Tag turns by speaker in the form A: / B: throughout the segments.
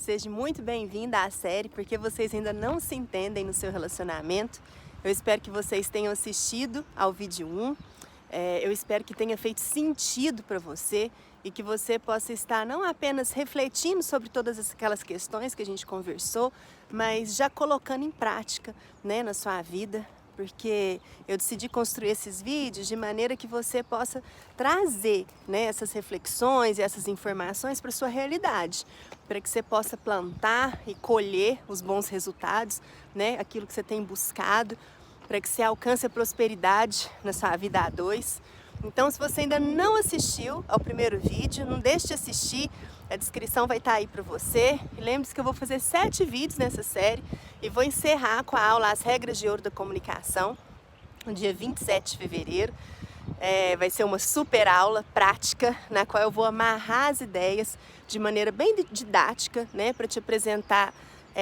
A: seja muito bem-vinda à série Porque Vocês Ainda Não Se Entendem no Seu Relacionamento. Eu espero que vocês tenham assistido ao vídeo 1. Eu espero que tenha feito sentido para você e que você possa estar não apenas refletindo sobre todas aquelas questões que a gente conversou, mas já colocando em prática, né, na sua vida. Porque eu decidi construir esses vídeos de maneira que você possa trazer, né, essas reflexões e essas informações para a sua realidade, para que você possa plantar e colher os bons resultados, né, aquilo que você tem buscado, para que você alcance a prosperidade na sua vida a dois. Então, se você ainda não assistiu ao primeiro vídeo, não deixe de assistir, a descrição vai estar aí para você. E lembre-se que eu vou fazer 7 vídeos nessa série e vou encerrar com a aula As Regras de Ouro da Comunicação, no dia 27 de fevereiro. Vai ser uma super aula prática, na qual eu vou amarrar as ideias de maneira bem didática, né, para te apresentar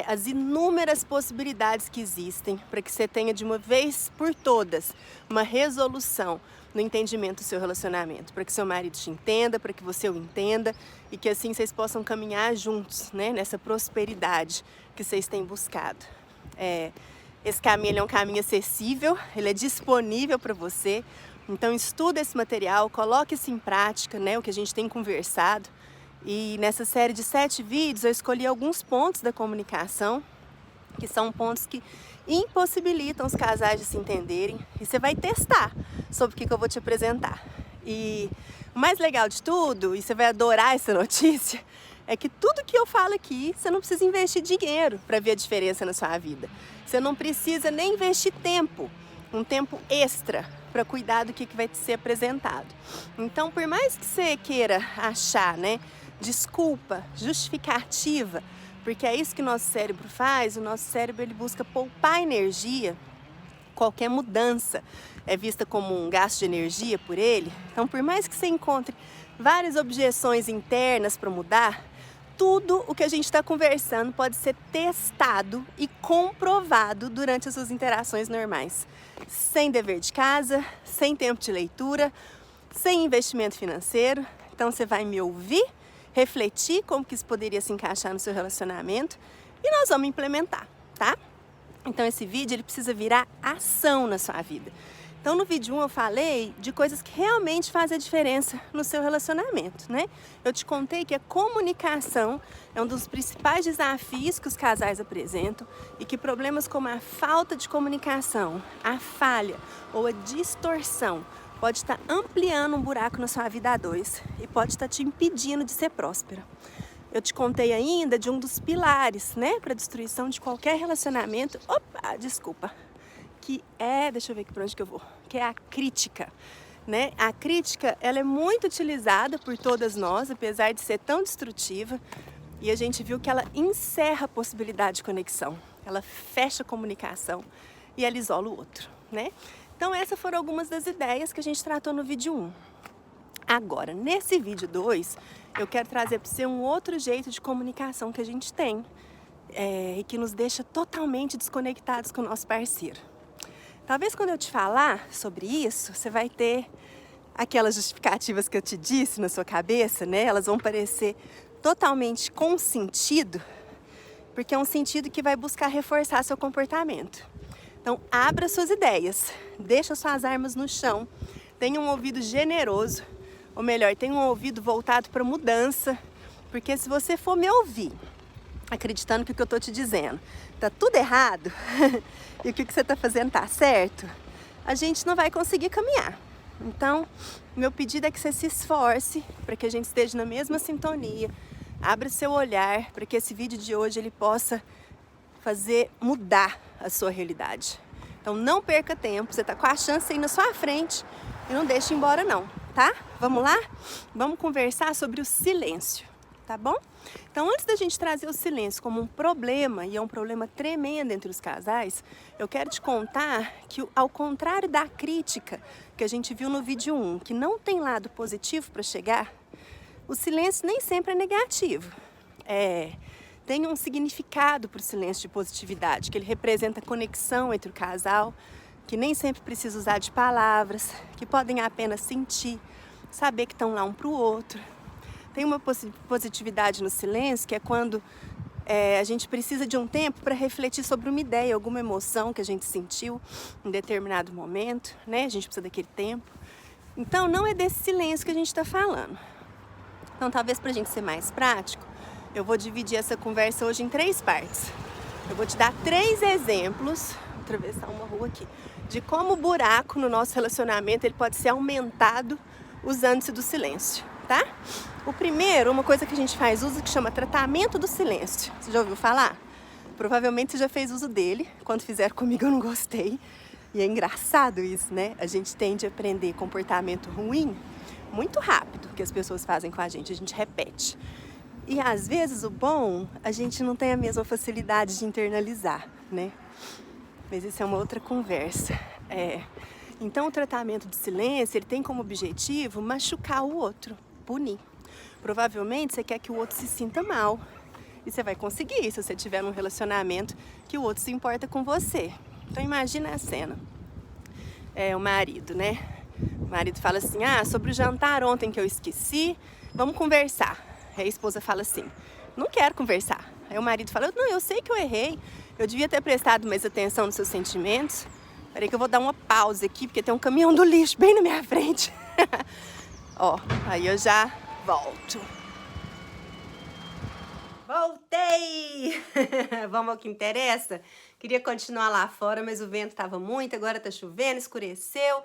A: as inúmeras possibilidades que existem, para que você tenha de uma vez por todas uma resolução no entendimento do seu relacionamento, para que seu marido te entenda, para que você o entenda e que assim vocês possam caminhar juntos, né, nessa prosperidade que vocês têm buscado. Esse caminho ele é um caminho acessível, ele é disponível para você, então estuda esse material, coloque isso em prática, né, o que a gente tem conversado. E nessa série de 7 vídeos eu escolhi alguns pontos da comunicação, que são pontos que impossibilitam os casais de se entenderem, e você vai testar sobre o que eu vou te apresentar. E o mais legal de tudo, e você vai adorar essa notícia, é que tudo que eu falo aqui, você não precisa investir dinheiro para ver a diferença na sua vida. Você não precisa nem investir tempo, um tempo extra para cuidar do que vai te ser apresentado. Então, por mais que você queira achar, né, desculpa, justificativa, porque é isso que o nosso cérebro faz, o nosso cérebro ele busca poupar energia. Qualquer mudança é vista como um gasto de energia por ele. Então, por mais que você encontre várias objeções internas para mudar, tudo o que a gente está conversando pode ser testado e comprovado durante as suas interações normais. Sem dever de casa, sem tempo de leitura, sem investimento financeiro. Então, você vai me ouvir, refletir como que isso poderia se encaixar no seu relacionamento e nós vamos implementar, tá? Então esse vídeo ele precisa virar ação na sua vida. Então no vídeo 1 eu falei de coisas que realmente fazem a diferença no seu relacionamento, né? Eu te contei que a comunicação é um dos principais desafios que os casais apresentam e que problemas como a falta de comunicação, a falha ou a distorção pode estar ampliando um buraco na sua vida a dois e pode estar te impedindo de ser próspera. Eu te contei ainda de um dos pilares, né, para a destruição de qualquer relacionamento. Deixa eu ver aqui para onde que eu vou. Que é a crítica, né? A crítica, ela é muito utilizada por todas nós, apesar de ser tão destrutiva. E a gente viu que ela encerra a possibilidade de conexão. Ela fecha a comunicação e ela isola o outro, né? Então essas foram algumas das ideias que a gente tratou no vídeo 1. Agora, nesse vídeo 2, eu quero trazer para você um outro jeito de comunicação que a gente tem e que nos deixa totalmente desconectados com o nosso parceiro. Talvez quando eu te falar sobre isso, você vai ter aquelas justificativas que eu te disse na sua cabeça, né? Elas vão parecer totalmente com sentido, porque é um sentido que vai buscar reforçar seu comportamento. Então, abra suas ideias, deixa suas armas no chão, tenha um ouvido generoso, ou melhor, tenha um ouvido voltado para mudança, porque se você for me ouvir, acreditando que o que eu estou te dizendo está tudo errado e o que você está fazendo está certo, a gente não vai conseguir caminhar. Então, meu pedido é que você se esforce para que a gente esteja na mesma sintonia, abra seu olhar para que esse vídeo de hoje ele possa fazer mudar a sua realidade. Então não perca tempo, você está com a chance aí na sua frente e não deixe embora não, tá? Vamos lá? Vamos conversar sobre o silêncio, tá bom? Então antes da gente trazer o silêncio como um problema, e é um problema tremendo entre os casais, eu quero te contar que ao contrário da crítica que a gente viu no vídeo 1, que não tem lado positivo para chegar, o silêncio nem sempre é negativo. Tem um significado para o silêncio de positividade, que ele representa conexão entre o casal, que nem sempre precisa usar de palavras, que podem apenas sentir, saber que estão lá um para o outro. Tem uma positividade no silêncio, que é quando a gente precisa de um tempo para refletir sobre uma ideia, alguma emoção que a gente sentiu em determinado momento, né? A gente precisa daquele tempo. Então, não é desse silêncio que a gente está falando. Então, talvez para a gente ser mais prático, eu vou dividir essa conversa hoje em 3 partes. Eu vou te dar 3 exemplos, vou atravessar uma rua aqui, de como o buraco no nosso relacionamento ele pode ser aumentado usando-se do silêncio, tá? O primeiro, uma coisa que a gente faz uso que chama tratamento do silêncio. Você já ouviu falar? Provavelmente você já fez uso dele. Quando fizeram comigo eu não gostei. E é engraçado isso, né? A gente tende a aprender comportamento ruim muito rápido que as pessoas fazem com a gente repete. E às vezes o bom, a gente não tem a mesma facilidade de internalizar, né? Mas isso é uma outra conversa. Então o tratamento de silêncio, ele tem como objetivo machucar o outro, punir. Provavelmente você quer que o outro se sinta mal. E você vai conseguir se você tiver num relacionamento que o outro se importa com você. Então imagina a cena. O marido, né? O marido fala assim, sobre o jantar ontem que eu esqueci, vamos conversar. Aí a esposa fala assim, não quero conversar. Aí o marido fala, não, eu sei que eu errei, eu devia ter prestado mais atenção nos seus sentimentos. Peraí que eu vou dar uma pausa aqui, porque tem um caminhão do lixo bem na minha frente. Aí eu já volto. Voltei! Vamos ao que interessa? Queria continuar lá fora, mas o vento estava muito, agora tá chovendo, escureceu.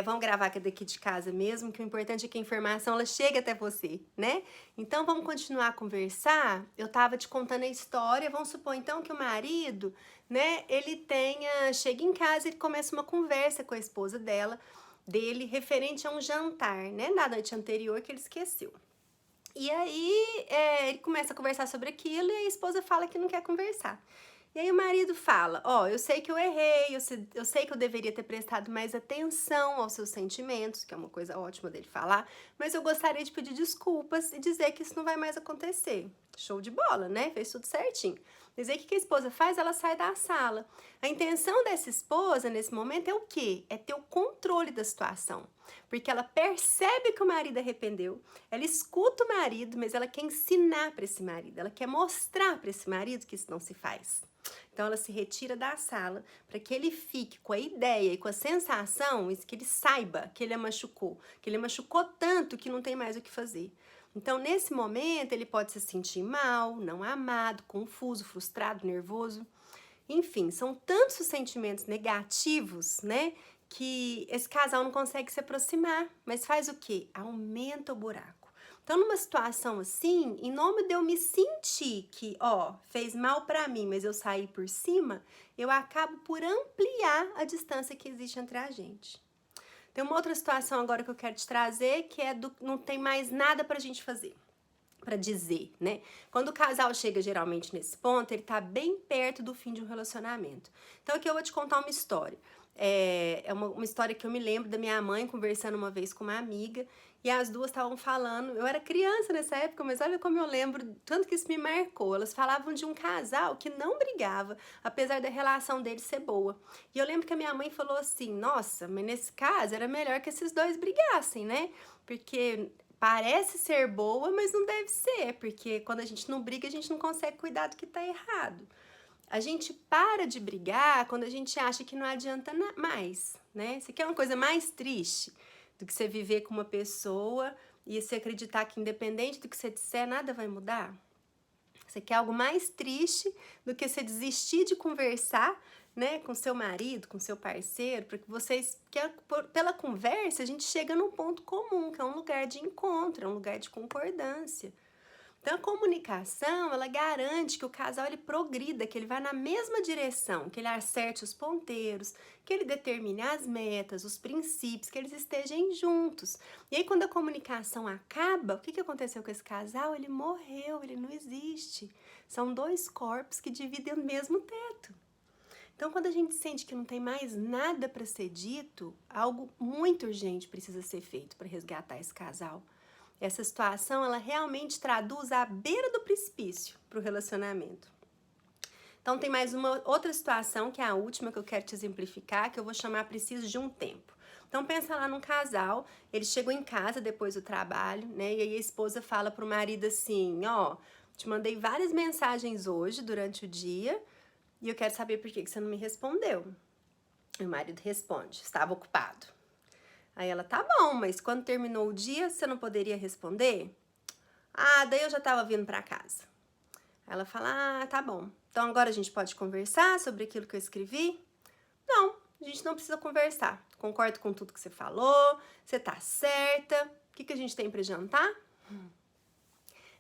A: Vamos gravar aqui daqui de casa mesmo, que o importante é que a informação ela chegue até você, né? Então vamos continuar a conversar. Eu tava te contando a história, vamos supor então que o marido, né, ele chega em casa e ele começa uma conversa com a esposa dele, referente a um jantar, né, da noite anterior que ele esqueceu. E aí ele começa a conversar sobre aquilo e a esposa fala que não quer conversar. E aí o marido fala, eu sei que eu errei, eu sei que eu deveria ter prestado mais atenção aos seus sentimentos, que é uma coisa ótima dele falar, mas eu gostaria de pedir desculpas e dizer que isso não vai mais acontecer. Show de bola, né? Fez tudo certinho. Mas aí o que a esposa faz? Ela sai da sala. A intenção dessa esposa nesse momento é o quê? É ter o controle da situação. Porque ela percebe que o marido arrependeu, ela escuta o marido, mas ela quer ensinar para esse marido, ela quer mostrar para esse marido que isso não se faz. Então ela se retira da sala para que ele fique com a ideia e com a sensação, que ele saiba que ele a machucou, que ele a machucou tanto que não tem mais o que fazer. Então nesse momento ele pode se sentir mal, não amado, confuso, frustrado, nervoso. Enfim, são tantos os sentimentos negativos, né, que esse casal não consegue se aproximar, mas faz o quê? Aumenta o buraco. Então, numa situação assim, em nome de eu me sentir que, fez mal pra mim, mas eu saí por cima, eu acabo por ampliar a distância que existe entre a gente. Tem uma outra situação agora que eu quero te trazer, que é não tem mais nada pra gente fazer, pra dizer, né? Quando o casal chega geralmente nesse ponto, ele tá bem perto do fim de um relacionamento. Então aqui eu vou te contar uma história. É uma história que eu me lembro da minha mãe conversando uma vez com uma amiga e as duas estavam falando, eu era criança nessa época, mas olha como eu lembro, tanto que isso me marcou. Elas falavam de um casal que não brigava, apesar da relação deles ser boa. E eu lembro que a minha mãe falou assim, nossa, mas nesse caso era melhor que esses dois brigassem, né? Porque parece ser boa, mas não deve ser, porque quando a gente não briga, a gente não consegue cuidar do que tá errado. A gente para de brigar quando a gente acha que não adianta mais, né? Você quer uma coisa mais triste do que você viver com uma pessoa e você acreditar que independente do que você disser, nada vai mudar? Você quer algo mais triste do que você desistir de conversar, né, com seu marido, com seu parceiro, para que pela conversa a gente chega num ponto comum, que é um lugar de encontro, é um lugar de concordância. Então a comunicação, ela garante que o casal ele progrida, que ele vá na mesma direção, que ele acerte os ponteiros, que ele determine as metas, os princípios, que eles estejam juntos. E aí quando a comunicação acaba, o que aconteceu com esse casal? Ele morreu, ele não existe. São dois corpos que dividem o mesmo teto. Então quando a gente sente que não tem mais nada para ser dito, algo muito urgente precisa ser feito para resgatar esse casal. Essa situação, ela realmente traduz a beira do precipício para o relacionamento. Então, tem mais uma outra situação, que é a última que eu quero te exemplificar, que eu vou chamar preciso de um tempo. Então, pensa lá num casal, ele chegou em casa depois do trabalho, né? E aí a esposa fala pro marido assim, Te mandei várias mensagens hoje durante o dia e eu quero saber por que você não me respondeu. Meu marido responde, estava ocupado. Aí ela, tá bom, mas quando terminou o dia, você não poderia responder? Ah, daí eu já tava vindo pra casa. Ela fala, ah, tá bom. Então agora a gente pode conversar sobre aquilo que eu escrevi? Não, a gente não precisa conversar. Concordo com tudo que você falou, você tá certa. O que a gente tem pra jantar?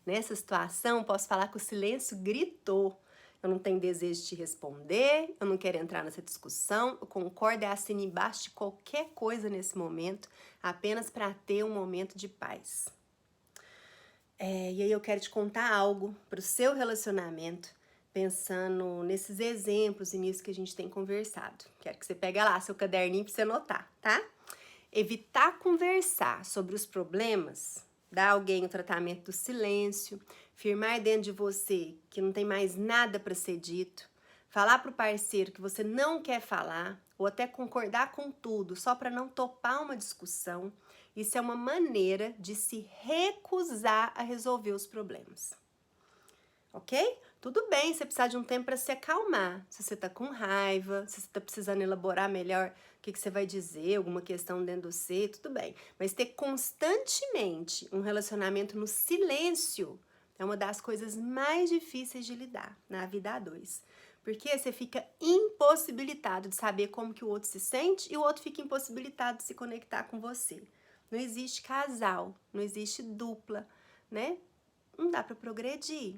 A: Nessa situação, posso falar que o silêncio gritou. Eu não tenho desejo de te responder, eu não quero entrar nessa discussão, eu concordo, assino embaixo de qualquer coisa nesse momento, apenas para ter um momento de paz. E aí eu quero te contar algo para o seu relacionamento, pensando nesses exemplos e nisso que a gente tem conversado. Quero que você pegue lá seu caderninho para você anotar, tá? Evitar conversar sobre os problemas, dar a alguém o tratamento do silêncio, firmar dentro de você que não tem mais nada para ser dito, falar para o parceiro que você não quer falar, ou até concordar com tudo só para não topar uma discussão. Isso é uma maneira de se recusar a resolver os problemas. Ok? Tudo bem você precisar de um tempo para se acalmar. Se você tá com raiva, se você tá precisando elaborar melhor o que você vai dizer, alguma questão dentro do você, tudo bem. Mas ter constantemente um relacionamento no silêncio é uma das coisas mais difíceis de lidar na vida a dois. Porque você fica impossibilitado de saber como que o outro se sente e o outro fica impossibilitado de se conectar com você. Não existe casal, não existe dupla, né? Não dá para progredir.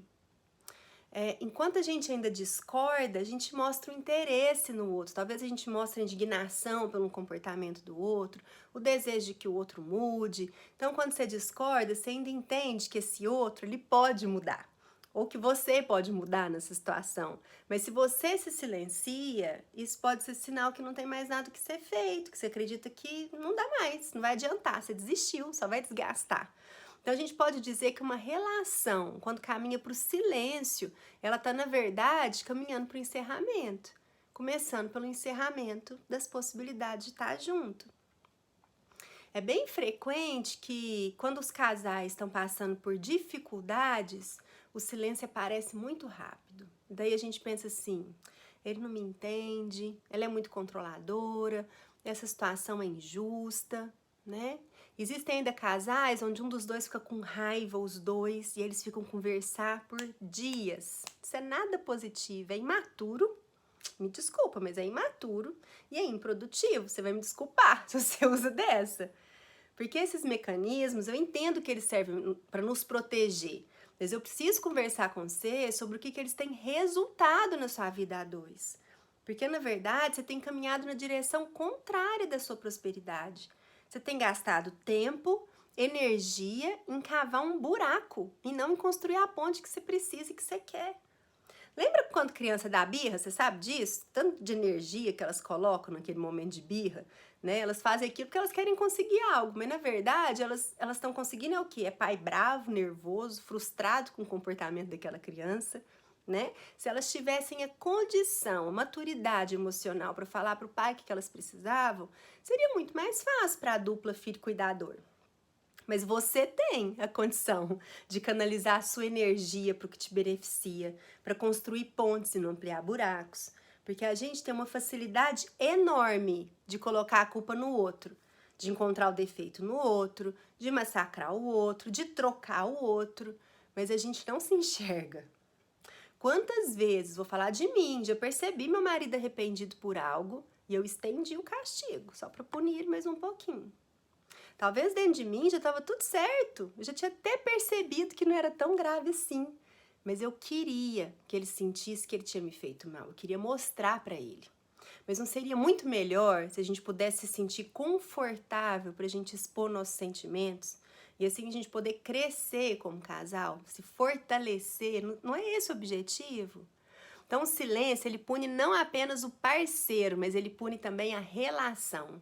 A: Enquanto a gente ainda discorda, a gente mostra um interesse no outro. Talvez a gente mostre indignação pelo comportamento do outro, o desejo de que o outro mude. Então, quando você discorda, você ainda entende que esse outro, ele pode mudar. Ou que você pode mudar nessa situação. Mas se você se silencia, isso pode ser sinal que não tem mais nada que ser feito, que você acredita que não dá mais, não vai adiantar, você desistiu, só vai desgastar. Então, a gente pode dizer que uma relação, quando caminha para o silêncio, ela está, na verdade, caminhando para o encerramento. Começando pelo encerramento das possibilidades de estar junto. É bem frequente que, quando os casais estão passando por dificuldades, o silêncio aparece muito rápido. Daí a gente pensa assim, ele não me entende, ela é muito controladora, essa situação é injusta, né? Existem ainda casais onde um dos dois fica com raiva, os dois, e eles ficam conversar por dias. Isso é nada positivo, é imaturo. Me desculpa, mas é imaturo e é improdutivo. Você vai me desculpar se você usa dessa. Porque esses mecanismos, eu entendo que eles servem para nos proteger, mas eu preciso conversar com você sobre o que eles têm resultado na sua vida a dois. Porque, na verdade, você tem caminhado na direção contrária da sua prosperidade. Você tem gastado tempo, energia em cavar um buraco e não em construir a ponte que você precisa e que você quer. Lembra quando criança dá birra? Você sabe disso? Tanto de energia que elas colocam naquele momento de birra, né? Elas fazem aquilo porque elas querem conseguir algo, mas na verdade elas estão conseguindo é o quê? É pai bravo, nervoso, frustrado com o comportamento daquela criança, né? Se elas tivessem a condição, a maturidade emocional para falar para o pai o que elas precisavam, seria muito mais fácil para a dupla filho-cuidador. Mas você tem a condição de canalizar a sua energia para o que te beneficia, para construir pontes e não ampliar buracos. Porque a gente tem uma facilidade enorme de colocar a culpa no outro, de encontrar o defeito no outro, de massacrar o outro, de trocar o outro, mas a gente não se enxerga. Quantas vezes, vou falar de mim, já percebi meu marido arrependido por algo e eu estendi o castigo, só para punir mais um pouquinho. Talvez dentro de mim já estava tudo certo, eu já tinha até percebido que não era tão grave assim, mas eu queria que ele sentisse que ele tinha me feito mal, eu queria mostrar para ele. Mas não seria muito melhor se a gente pudesse se sentir confortável para a gente expor nossos sentimentos e assim a gente poder crescer como casal, se fortalecer? Não é esse o objetivo? Então o silêncio, ele pune não apenas o parceiro, mas ele pune também a relação.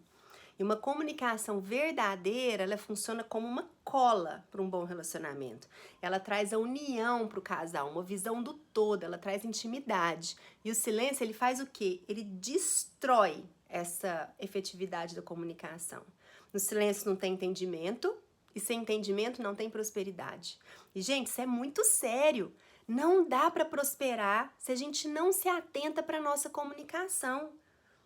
A: E uma comunicação verdadeira, ela funciona como uma cola para um bom relacionamento. Ela traz a união para o casal, uma visão do todo, ela traz intimidade. E o silêncio, ele faz o quê? Ele destrói essa efetividade da comunicação. No silêncio não tem entendimento, E sem entendimento não tem prosperidade. E, gente, isso é muito sério. Não dá para prosperar se a gente não se atenta para a nossa comunicação.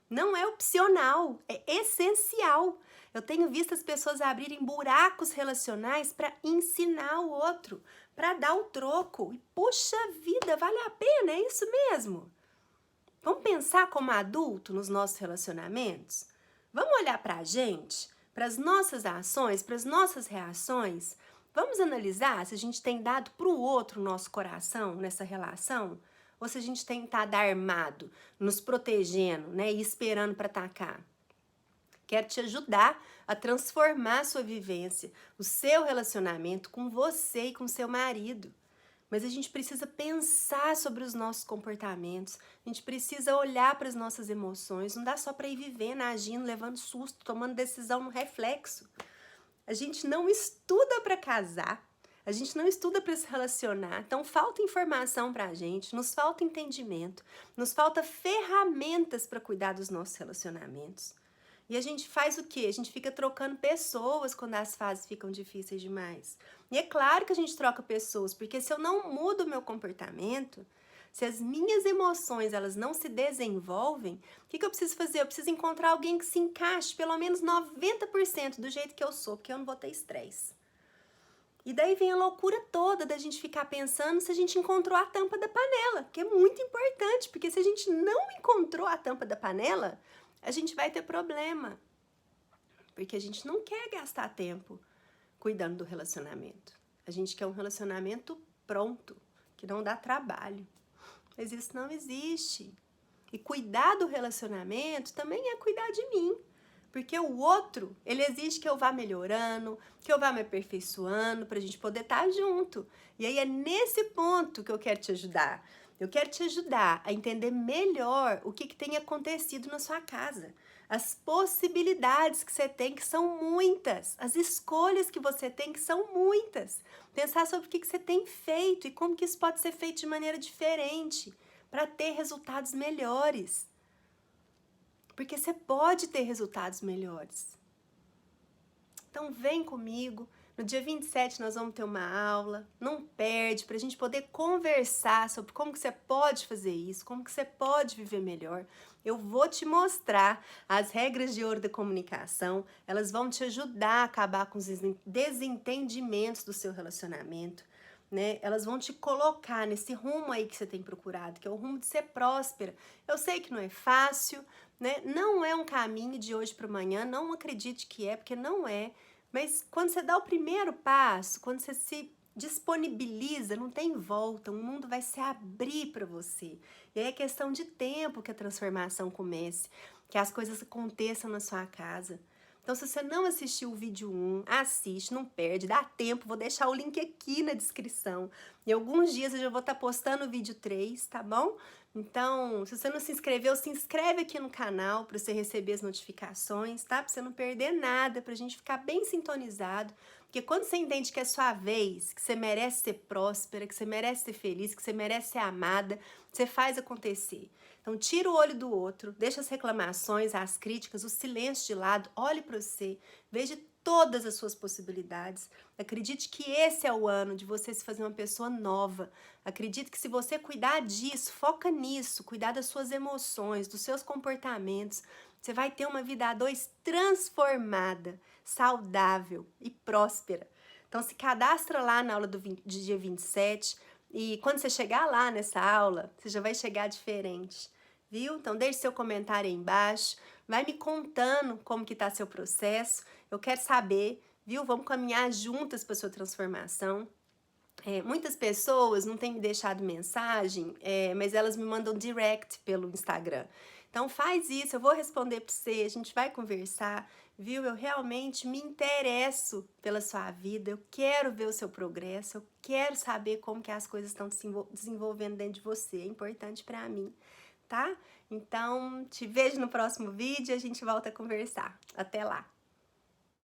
A: Não é opcional, é essencial. Eu tenho visto as pessoas abrirem buracos relacionais para ensinar o outro, para dar o troco. E, puxa vida, vale a pena, é isso mesmo. Vamos pensar como adulto nos nossos relacionamentos? Vamos olhar para a gente, para as nossas ações, para as nossas reações? Vamos analisar se a gente tem dado para o outro o nosso coração nessa relação? Ou se a gente tem estado armado, nos protegendo, né, e esperando para atacar? Quero te ajudar a transformar a sua vivência, o seu relacionamento com você e com seu marido. Mas a gente precisa pensar sobre os nossos comportamentos, a gente precisa olhar para as nossas emoções, não dá só para ir vivendo, agindo, levando susto, tomando decisão no reflexo. A gente não estuda para casar, a gente não estuda para se relacionar, então falta informação para a gente, nos falta entendimento, nos falta ferramentas para cuidar dos nossos relacionamentos. E a gente faz o quê? A gente fica trocando pessoas quando as fases ficam difíceis demais. E é claro que a gente troca pessoas, porque se eu não mudo o meu comportamento, se as minhas emoções elas não se desenvolvem, o que eu preciso fazer? Eu preciso encontrar alguém que se encaixe pelo menos 90% do jeito que eu sou, porque eu não vou ter estresse. E daí vem a loucura toda da gente ficar pensando se a gente encontrou a tampa da panela, que é muito importante, porque se a gente não encontrou a tampa da panela, a gente vai ter problema, porque a gente não quer gastar tempo cuidando do relacionamento. A gente quer um relacionamento pronto, que não dá trabalho. Mas isso não existe. E cuidar do relacionamento também é cuidar de mim. Porque o outro, ele exige que eu vá melhorando, que eu vá me aperfeiçoando para a gente poder estar junto. E aí é nesse ponto que eu quero te ajudar. Eu quero te ajudar a entender melhor o que tem acontecido na sua casa. As possibilidades que você tem, que são muitas. As escolhas que você tem, que são muitas. Pensar sobre o que você tem feito e como que isso pode ser feito de maneira diferente para ter resultados melhores. Porque você pode ter resultados melhores. Então vem comigo, no dia 27 nós vamos ter uma aula, não perde, para a gente poder conversar sobre como que você pode fazer isso, como que você pode viver melhor. Eu vou te mostrar as regras de ouro da comunicação, elas vão te ajudar a acabar com os desentendimentos do seu relacionamento, né? Elas vão te colocar nesse rumo aí que você tem procurado, que é o rumo de ser próspera. Eu sei que não é fácil, né? Não é um caminho de hoje para amanhã, não acredite que é, porque não é. Mas quando você dá o primeiro passo, quando você se disponibiliza, não tem volta, o mundo vai se abrir para você. E aí é questão de tempo que a transformação comece, que as coisas aconteçam na sua casa. Então, se você não assistiu o vídeo 1, assiste, não perde, dá tempo, vou deixar o link aqui na descrição. Em alguns dias eu já vou estar postando o vídeo 3, tá bom? Então, se você não se inscreveu, se inscreve aqui no canal para você receber as notificações, tá? Para você não perder nada, pra gente ficar bem sintonizado. Porque quando você entende que é sua vez, que você merece ser próspera, que você merece ser feliz, que você merece ser amada, você faz acontecer. Então, tira o olho do outro, deixa as reclamações, as críticas, o silêncio de lado, olhe para você, veja todas as suas possibilidades. Acredite que esse é o ano de você se fazer uma pessoa nova. Acredite que se você cuidar disso, foca nisso, cuidar das suas emoções, dos seus comportamentos, você vai ter uma vida a dois transformada, saudável e próspera. Então, se cadastra lá na aula de dia 27 e quando você chegar lá nessa aula, você já vai chegar diferente, viu? Então, deixe seu comentário aí embaixo, vai me contando como que tá seu processo, eu quero saber, viu? Vamos caminhar juntas para sua transformação. Muitas pessoas não têm me deixado mensagem, mas elas me mandam direct pelo Instagram. Então faz isso, eu vou responder para você, a gente vai conversar, viu? Eu realmente me interesso pela sua vida, eu quero ver o seu progresso, eu quero saber como que as coisas estão se desenvolvendo dentro de você, é importante para mim, tá? Então te vejo no próximo vídeo e a gente volta a conversar. Até lá!